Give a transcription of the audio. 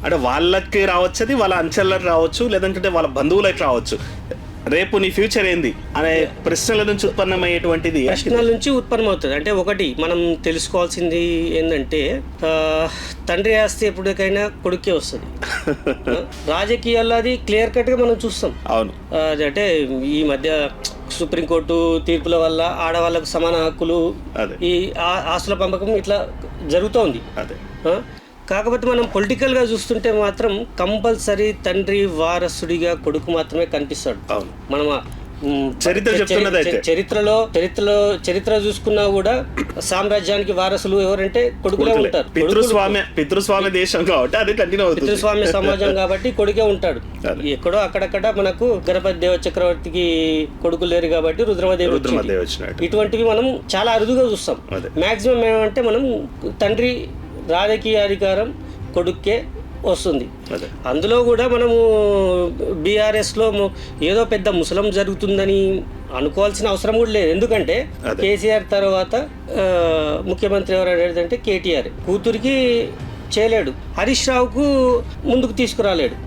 అంటే వాళ్ళకి రావచ్చు, అది వాళ్ళ అంచెలకు రావచ్చు, లేదంటే వాళ్ళ బంధువులకు రావచ్చు. రేపు నీ ఫ్యూచర్ ఏంది అనే ప్రశ్నల నుంచి ఉత్పన్నమయ్యేటువంటిది ప్రశ్నల నుంచి ఉత్పన్నమవుతుంది. అంటే ఒకటి మనం తెలుసుకోవాల్సింది ఏంటంటే తండ్రి ఆస్తి ఎప్పటికైనా కొడుకే వస్తుంది. రాజకీయాల్లో అది క్లియర్ కట్గా మనం చూస్తాం. అవును, అంటే ఈ మధ్య సుప్రీంకోర్టు తీర్పుల వల్ల ఆడవాళ్ళకు సమాన హక్కులు, ఈ ఆస్తుల పంపకం ఇట్లా జరుగుతోంది. కాకపోతే మనం పొలిటికల్గా చూస్తుంటే మాత్రం కంపల్సరీ తండ్రి వారసుడిగా కొడుకు మాత్రమే కనిపిస్తాడు. మనం చరిత్ర చూసుకున్నా కూడా సామ్రాజ్యానికి వారసులు ఎవరంటే కొడుకులే ఉంటారు. పితృస్వామ్య దేశం కాబట్టి అది కంటిన్యూ అవుతుంది. పితృస్వామ్య సమాజం కాబట్టి కొడుకే ఉంటాడు. ఎక్కడో అక్కడక్కడ మనకు గణపతి దేవ చక్రవర్తికి కొడుకు లేరు కాబట్టి రుద్రమదేవి వచ్చినట్టు ఇటువంటివి మనం చాలా అరుదుగా చూస్తాం. మాక్సిమం ఏమంటే మనం తండ్రి రాజకీయ అధికారం కొడుక్కే వస్తుంది. అందులో కూడా మనము బీఆర్ఎస్లో ఏదో పెద్ద ముసలం జరుగుతుందని అనుకోవాల్సిన అవసరం కూడా లేదు. ఎందుకంటే కేసీఆర్ తర్వాత ముఖ్యమంత్రి ఎవరు అంటే కేటీఆర్. కూతురికి చేయలేడు, హరీష్ రావుకు ముందుకు తీసుకురాలేడు.